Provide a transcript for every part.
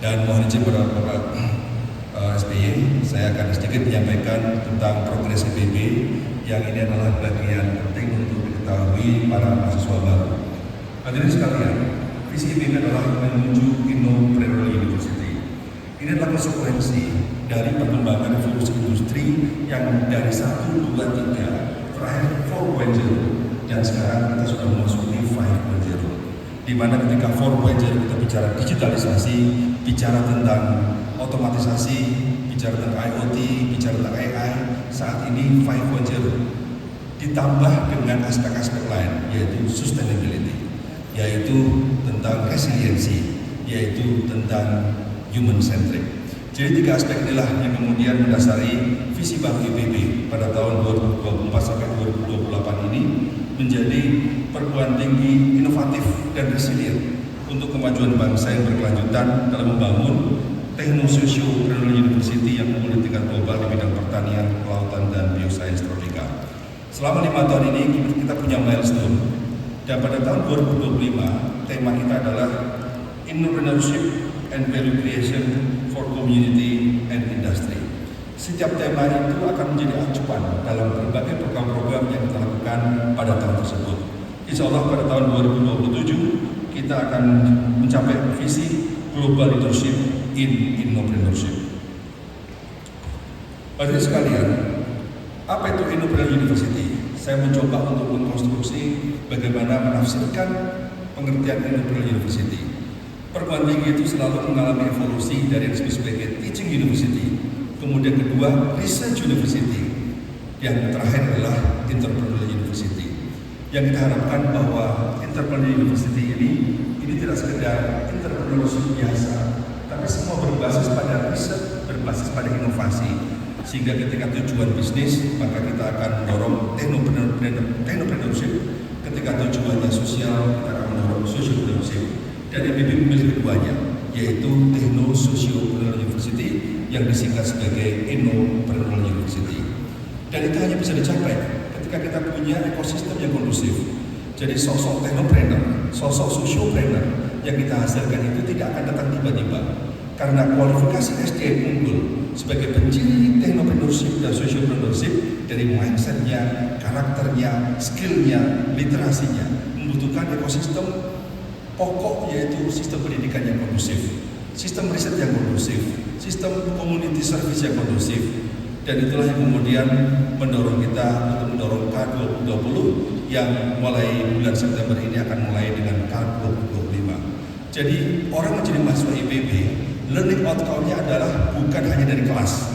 Dan mohon izin kepada Bapak SBY, saya akan sedikit menyampaikan tentang progres IPB yang ini adalah bagian penting untuk diketahui para mahasiswa baru. Hadirin sekalian, visi IPB adalah menuju Innopreneur University. Ini adalah konsekuensi dari perkembangan revolusi industri yang dari 1, 2, 3 terakhir 4.0 dan sekarang kita sudah memasuki 5.0. Di mana ketika 4.0 kita bicara digitalisasi, bicara tentang otomatisasi, bicara tentang IoT, bicara tentang AI, saat ini 5.0 ditambah dengan aspek-aspek lain, yaitu sustainability, yaitu tentang resiliensi, yaitu tentang human centric. Jadi 3 aspek inilah yang kemudian mendasari visi baru IPB pada tahun 2024 sampai 2028 ini menjadi perguruan tinggi inovatif dan resilient untuk kemajuan bangsa yang berkelanjutan dalam membangun Techno-Socio-Renewable University yang unggul di tingkat global di bidang pertanian, kelautan, dan biosains tropika. Selama 5 tahun ini kita punya milestone, dan pada tahun 2025 tema kita adalah Entrepreneurship and Value Creation for Community and Industry. Setiap tema itu akan menjadi acuan dalam berbagai program-program yang kita lakukan pada tahun tersebut. Insya Allah pada tahun 2027 kita akan mencapai visi Global Leadership in Innopreneurship. Hadirin sekalian, apa itu Innopreneur University? Saya mencoba untuk mengkonstruksi bagaimana menafsirkan pengertian Innopreneur University. Perguruan tinggi itu selalu mengalami evolusi dari yang disebut sebagai teaching university, kemudian kedua research university, yang terakhir adalah entrepreneurial university. Yang kita harapkan bahwa entrepreneurial university ini tidak sekedar entrepreneurship biasa, tapi semua berbasis pada riset, berbasis pada inovasi, sehingga ketika tujuan bisnis maka kita akan mendorong technopreneurship, ketika tujuannya sosial kita akan mendorong sociopreneurship. Dan IPB memilih keduanya, yaitu Techno-Socio-Renewable University yang disingkat sebagai Innopreneur University. Dan itu hanya bisa dicapai ketika kita punya ekosistem yang kondusif. Jadi sosok technopreneur, sosok sociopreneur yang kita hasilkan itu tidak akan datang tiba-tiba. Karena kualifikasi SDM unggul sebagai penciri technopreneurship dan sociopreneurship dari mindsetnya, karakternya, skillnya, literasinya membutuhkan ekosistem pokok, yaitu sistem pendidikan yang kondusif, sistem riset yang kondusif, sistem community service yang kondusif, dan itulah yang kemudian mendorong kita untuk mendorong K2020 yang mulai bulan September ini akan mulai dengan K2025. Jadi orang menjadi mahasiswa IPB, learning outcome-nya adalah bukan hanya dari kelas,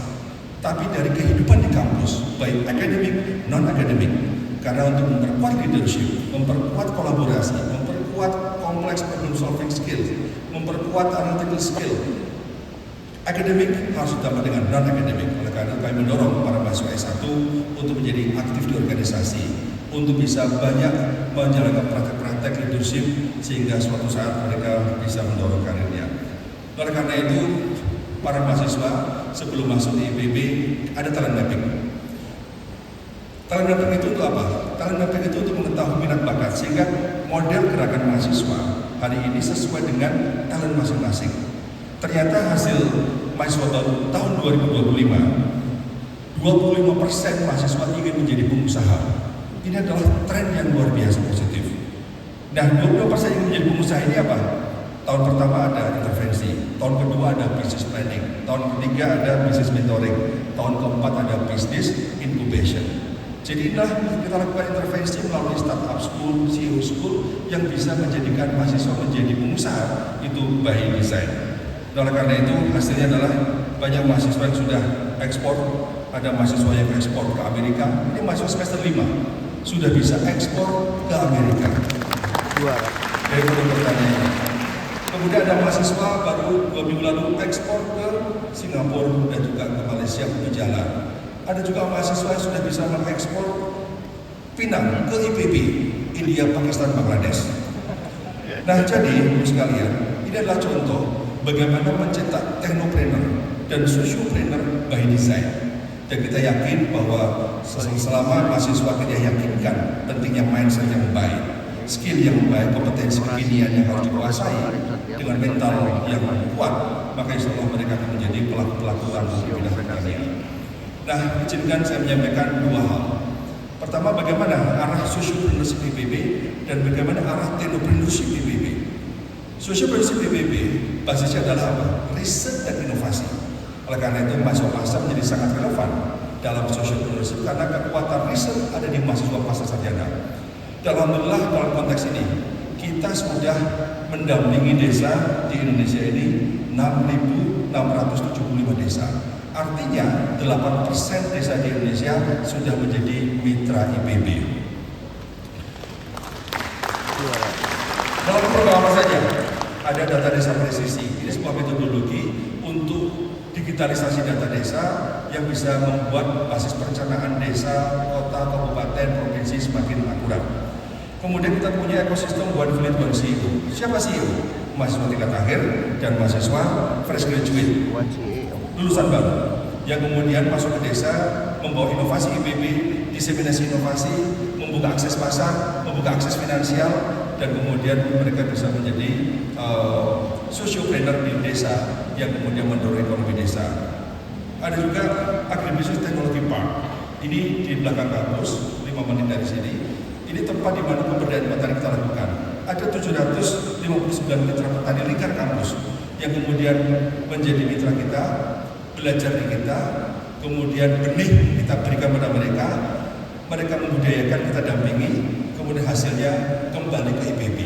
tapi dari kehidupan di kampus, baik akademik, non-akademik. Karena untuk memperkuat leadership, memperkuat kolaborasi, memperkuat kompleks problem solving skill, memperkuat analytical skill, akademik harus ditambah dengan non-akademik. Oleh karena itu kami mendorong para mahasiswa S1 untuk menjadi aktif di organisasi, untuk bisa banyak menjalankan praktek-praktek leadership sehingga suatu saat mereka bisa mendorong karirnya. Oleh karena itu, para mahasiswa sebelum masuk di IPB ada talent mapping. Talent mapping itu untuk apa? Talent mapping itu untuk mengetahui minat bakat sehingga model gerakan mahasiswa hari ini sesuai dengan talent masing-masing. Ternyata hasil mahasiswa tahun 2025, 25% mahasiswa ingin menjadi pengusaha. Ini adalah tren yang luar biasa positif. Nah, 25% ingin menjadi pengusaha ini apa? Tahun pertama ada intervensi, tahun kedua ada business planning, tahun ketiga ada business mentoring, tahun keempat ada business incubation. Jadi inilah kita lakukan intervensi melalui startup school, CEO school yang bisa menjadikan mahasiswa menjadi pengusaha itu by design. Oleh karena itu hasilnya adalah banyak mahasiswa yang sudah ekspor, ada mahasiswa yang ekspor ke Amerika. Ini mahasiswa semester 5 sudah bisa ekspor ke Amerika. Dari pertanyaan. Kemudian ada mahasiswa baru 2 minggu lalu ekspor ke Singapura dan juga ke Malaysia untuk jalan. Ada juga mahasiswa yang sudah bisa mengekspor pinang ke IPB, India, Pakistan, Bangladesh. Nah, jadi sekalian, ini adalah contoh bagaimana mencetak technopreneur dan sociopreneur by design. Dan kita yakin bahwa selama mahasiswa kita yakinkan pentingnya mindset yang baik, skill yang baik, kompetensi kekinian yang harus dikuasai, dengan mental yang kuat, maka insya Allah mereka akan menjadi pelaku-pelaku tangguh di bidang pertanian. Nah, izinkan saya menyampaikan dua hal. Pertama, bagaimana arah sociopreneurship IPB dan bagaimana arah technopreneurship IPB. Sociopreneurship IPB basisnya adalah apa? Riset dan inovasi. Oleh karena itu, mahasiswa pasar menjadi sangat relevan dalam sociopreneurship karena kekuatan riset ada di mahasiswa pasar sarjana. Dan alhamdulillah dalam konteks ini kita sudah mendampingi desa di Indonesia ini 6.675 desa. Artinya 8% desa di Indonesia sudah menjadi mitra IPB. Dalam program apa saja? Ada data desa presisi. Ini sebuah metodologi untuk digitalisasi data desa yang bisa membuat basis perencanaan desa, kota, kabupaten, provinsi semakin akurat. Kemudian kita punya ekosistem One Fleet One CEO. Siapa CEO? Mahasiswa tingkat akhir dan mahasiswa fresh graduate, lulusan baru, yang kemudian masuk ke desa, membawa inovasi IPB, diseminasi inovasi, membuka akses pasar, membuka akses finansial, dan kemudian mereka bisa menjadi sociopreneur di desa yang kemudian mendorong ekonomi desa. Ada juga Agribusiness Technology Park. Ini di belakang kampus, 5 menit dari sini. Ini tempat di mana pemberdayaan petani kita lakukan. Ada 759 mitra petani lingkar kampus yang kemudian menjadi mitra kita, belajar di kita, kemudian benih kita berikan pada mereka, mereka membudayakan, kita dampingi, kemudian hasilnya kembali ke IPB.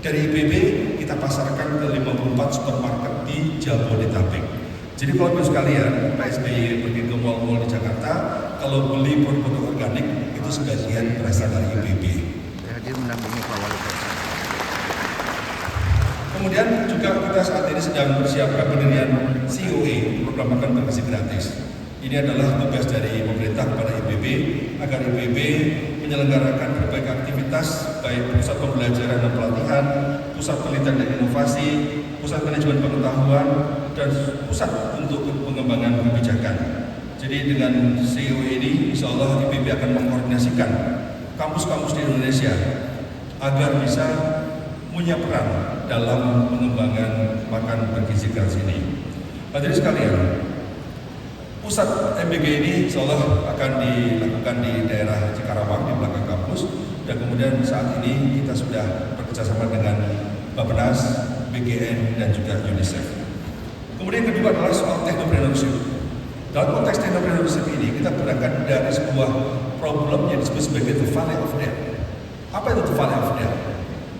Dari IPB kita pasarkan ke 54 supermarket di Jabodetabek. Jadi kalau ibu sekalian, Pak SBY pergi ke mal-mal di Jakarta, kalau beli produk organik itu sebagian berasal dari IPB. Jadi mendampingi Pak Wali Kota. Kemudian juga kita saat ini sedang mempersiapkan pendirian COA, program makan bergizi gratis. Ini adalah tugas dari pemerintah kepada IPB agar IPB menyelenggarakan berbagai aktivitas baik pusat pembelajaran dan pelatihan, pusat penelitian dan inovasi, pusat manajemen pengetahuan, dan pusat untuk pengembangan kebijakan. Jadi dengan COA ini, insya Allah IPB akan mengkoordinasikan kampus-kampus di Indonesia agar bisa punya peran dalam pengembangan makan bergizi gratis ini. Hadirin sekalian, pusat MBG ini insya Allah akan dilakukan di daerah Cikarawang di belakang kampus, dan kemudian saat ini kita sudah bekerjasama dengan Bappenas, BGN, dan juga UNICEF. Kemudian yang kedua adalah soal technopreneurship. Dalam konteks technopreneurship ini kita berangkat dari sebuah problem yang disebut sebagai the valley of death. Apa itu the valley of death?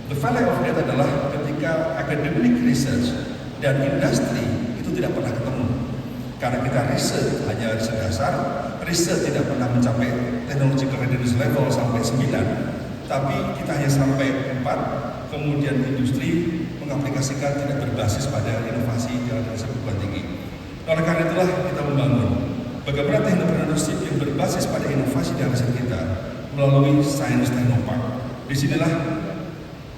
The valley of death adalah ketika academic research dan industri itu tidak pernah ketemu. Karena kita riset hanya riset dasar, riset tidak pernah mencapai technological readiness level sampai 9, tapi kita hanya sampai 4, kemudian industri mengaplikasikan tidak berbasis pada inovasi yang ada perguruan tinggi. Oleh karena itulah kita membangun bagaimana technopreneurship yang berbasis pada inovasi dan riset kita melalui Science Technopark. Disinilah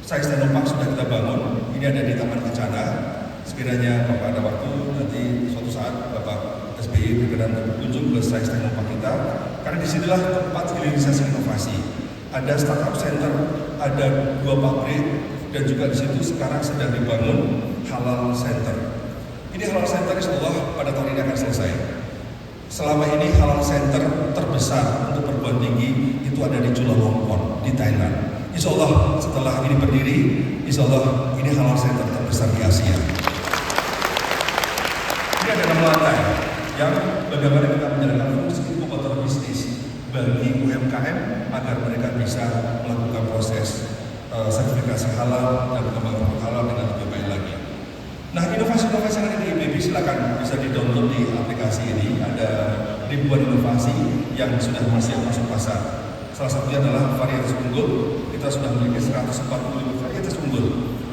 Science Technopark sudah kita bangun, ini ada di Taman Kencana. Sekiranya Bapak ada waktu, nanti suatu saat Bapak SBY berkenan berkunjung ke Science Technopark kita, karena disinilah tempat hilirisasi inovasi. Ada startup center, ada 2 pabrik, dan juga di situ sekarang sedang dibangun halal center. Ini halal center insya Allah pada tahun ini akan selesai. Selama ini halal center terbesar untuk perguruan tinggi itu ada di Chulalongkorn di Thailand. Insya Allah setelah ini berdiri, insya Allah ini halal center terbesar di Asia. Ini ada 6 lantai yang bagaimana kita menjalankan fungsi inkubator bisnis bagi UMKM agar mereka bisa melakukan proses sertifikasi halal dan pengembangan halal dengan lebih baik lagi. Nah, inovasi-inovasi yang ada di IPB silakan bisa di-download di aplikasi ini. Ada ribuan inovasi yang sudah siap masuk pasar. Salah satunya adalah varietas unggul. Kita sudah memiliki 145 varietas unggul.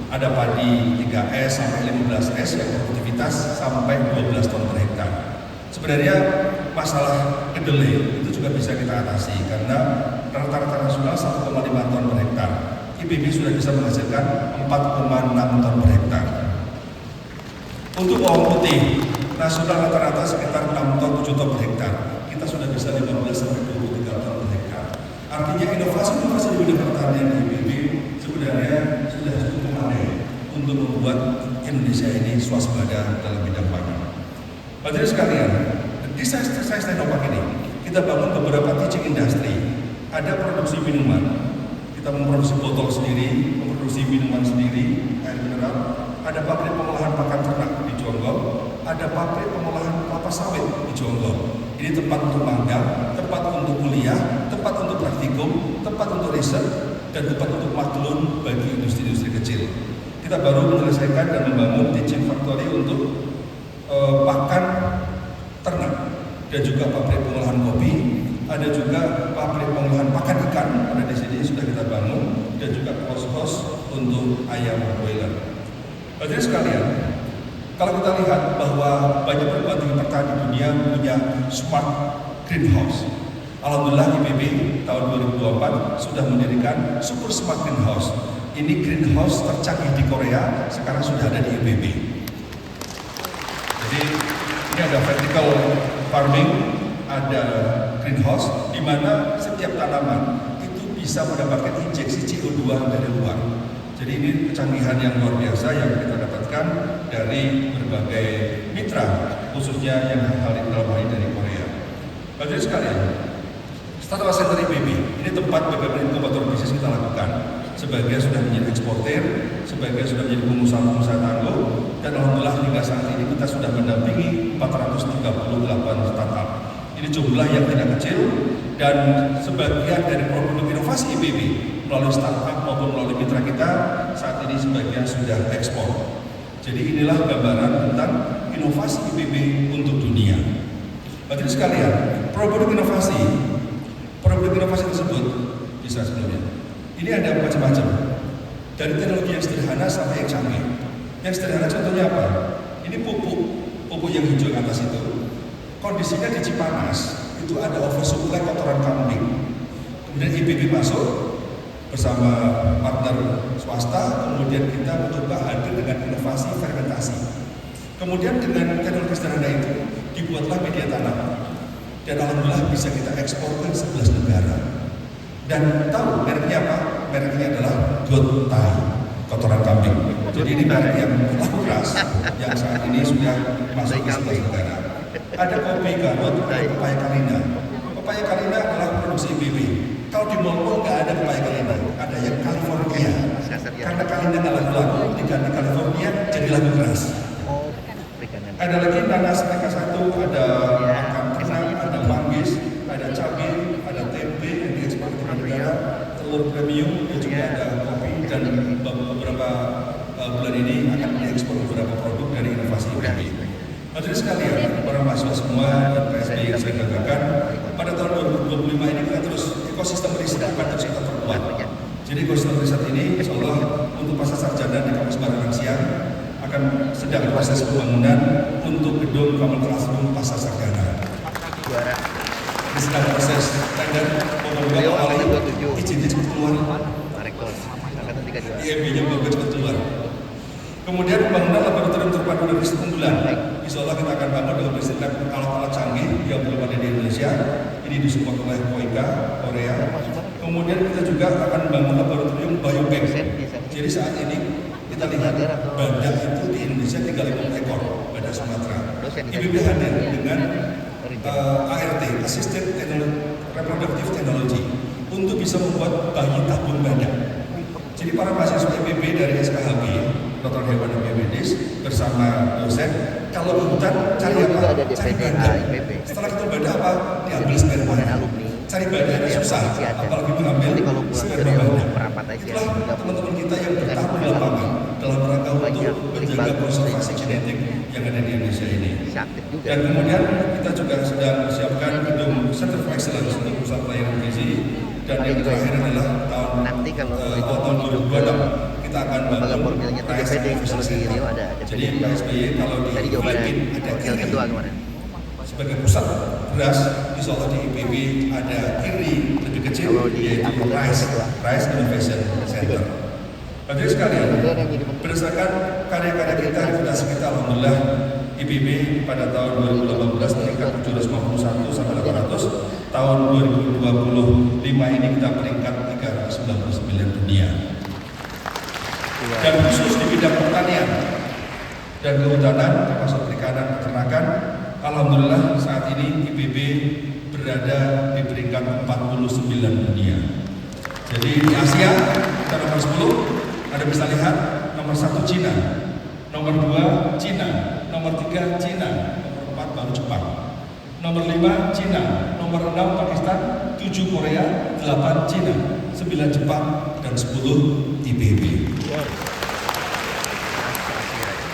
Ada padi 3S sampai 15S yang produktivitas sampai 12 ton per hektar. Sebenarnya masalah kedelai itu juga bisa kita atasi karena rata-rata nasional 1,5 ton per hektar. IPB sudah bisa menghasilkan 4,6 ton per hektar. Untuk bawang putih, nasional rata-rata sekitar 6 ton 7 ton per hektar. Kita sudah bisa 15 sampai 23 ton per hektar. Artinya inovasi-inovasi di bidang pertanian di IPB sebenarnya sebenarnya sudah cukup memadai untuk membuat Indonesia ini swasembada dalam bidang pangan. Hadirin sekalian, di Science Technopark ini kita bangun beberapa teaching industry. Ada produksi minuman, kita memproduksi botol sendiri, memproduksi minuman sendiri, air mineral. Ada pabrik pengolahan pakan ternak di Jonggol, ada pabrik pengolahan kelapa sawit di Jonggol. Ini tempat untuk magang, tempat untuk kuliah, tempat untuk praktikum, tempat untuk riset, dan tempat untuk maklun bagi industri-industri kecil. Kita baru menyelesaikan dan membangun teaching factory untuk pakan ternak dan juga pabrik pengolahan kopi. Ada juga pabrik pengolahan pakan ikan, ada di sini sudah kita bangun, dan juga house untuk ayam broiler. Hadirin sekalian, kalau kita lihat bahwa banyak perguruan tinggi pertanian di dunia punya smart greenhouse. Alhamdulillah IPB tahun 2024 sudah mendirikan super smart greenhouse. Ini greenhouse tercanggih di Korea, sekarang sudah ada di IPB. Jadi ini ada vertical farming, ada greenhouse di mana setiap tanaman itu bisa mendapatkan injeksi CO2 dari luar. Jadi ini kecanggihan yang luar biasa yang kita dapatkan dari berbagai mitra, khususnya yang dalam hal ini dari Korea. Hadirin sekalian, Startup Center IPB ini tempat bagaimana inkubator bisnis kita lakukan. Sebagian sudah menjadi eksportir, sebagian sudah menjadi pengusaha-pengusaha tangguh, dan alhamdulillah hingga saat ini kita sudah mendampingi 438 startup. Ini jumlah yang tidak kecil, dan sebagian dari produk inovasi IPB melalui startup maupun melalui mitra kita saat ini sebagian sudah ekspor. Jadi inilah gambaran tentang inovasi IPB untuk dunia. Hadirin sekalian, produk inovasi tersebut bisa sebelumnya. Ini ada macam-macam, dari teknologi yang sederhana sampai yang canggih. Yang sederhana contohnya apa? Ini pupuk yang hijau atas itu. Kondisinya di Cipanas itu ada oversupply kotoran kambing. Kemudian IPB masuk bersama partner swasta, kemudian kita mencoba hadir dengan inovasi fermentasi. Kemudian dengan teknologi sederhana itu dibuatlah media tanam, dan alhamdulillah bisa kita ekspor ke 11 negara. Dan tahu mereknya apa? Mereknya adalah Gotai, kotoran kambing. Jadi ini merek yang laku keras, yang saat ini sudah masuk ke 11 negara. Ada kopi Garut, ada pepaya Kalina. Pepaya Kalina adalah produksi IPB. Kalau di mall nggak ada pepaya Kalina, ada yang California. Karena Kalina nggak laku, diganti California jadi laku keras. Ada lagi nanas mereka satu, ada makan ternak, ada manggis, ada cabai, ada tempe yang diekspor ke negara, telur premium, dan juga ada kopi, dan beberapa bulan ini akan diekspor beberapa produk dari inovasi IPB. Hadirin sekalian, para mahasiswa semua dan PSB yang saya banggakan, pada tahun 2025 ini kita terus ekosistem riset akan terus kita perkuat. Jadi ekosistem riset ini insya Allah untuk pasca sarjana di kampus Baranang Siang akan sedang proses pembangunan untuk gedung common classroom pasca sarjana. Ini sedang proses tender, moga-moga oleh izinnya cepat keluar. IMB-nya moga cepat keluar. Kemudian pembangunan laboratorium terpadu dan riset unggulan. Insya Allah kita akan bangun dengan riset lab alat-alat canggih yang belum ada di Indonesia. Ini disupport oleh KOIKA, Korea. Kemudian kita juga akan bangun laboratorium biobank. Jadi saat ini kita lihat badak itu di Indonesia tinggal 50 ekor, badak Sumatera. IPB hadir dengan ART, Assisted Reproductive Technology, untuk bisa membuat bayi tabung badak. Jadi para mahasiswa IPB dari SKHB, Dokter Hewan dan Biomedis bersama dosen, kalau hutan cari apa? Cari badak. Setelah itu badak apa? Diambil sperma. Cari badak susah, apalagi mengambil sperma badak. Itulah teman-teman kita yang bertahan di lapangan dalam rangka untuk menjaga konservasi genetik yang ada di Indonesia ini. Dan kemudian kita juga sedang menyiapkan gedung Center of Excellence untuk pusat pelayanan gizi. Dan yang terakhir adalah tahun 2026 kita akan bangun Rice Innovation Center. Jadi PSBY kalau di Filipina ada IRI sebagai pusat beras, insya Allah di IPB ada IRI lebih kecil yaitu Rice Innovation Center. Hadirin sekalian, berdasarkan karya-karya kita, reputasi kita, alhamdulillah IPB pada tahun 2018 meningkat 751 sampai 800. Tahun 2025 ini kita peringkat 399 dunia. dan khusus di bidang pertanian dan kehutanan, termasuk perikanan, peternakan. Alhamdulillah saat ini IPB berada di peringkat 49 dunia. Jadi di Asia kita nomor 10, Anda bisa lihat nomor 1 Cina, nomor 2 Cina, nomor 3 Cina, nomor 4 baru Jepang, nomor 5 Cina, nomor 6 Pakistan, 7 Korea, 8 Cina, 9 Jepang, dan 10 IPB.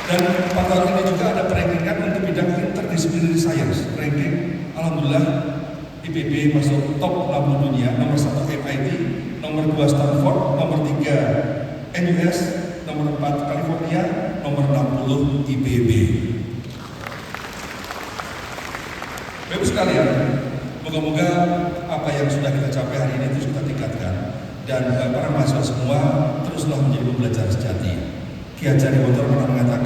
Dan pada tahun ini juga ada rankingan untuk bidang interdisciplinary science. Ranking, alhamdulillah IPB masuk top 60 dunia. Nomor 1 MIT, nomor 2 Stanford, nomor 3 NUS, nomor 4 California, nomor 60 IPB. Bapak sekalian, moga-moga apa yang sudah kita capai hari ini terus kita tingkatkan, dan para mahasiswa semua teruslah menjadi pembelajar sejati. Ki Hajar Dewantara pernah mengatakan,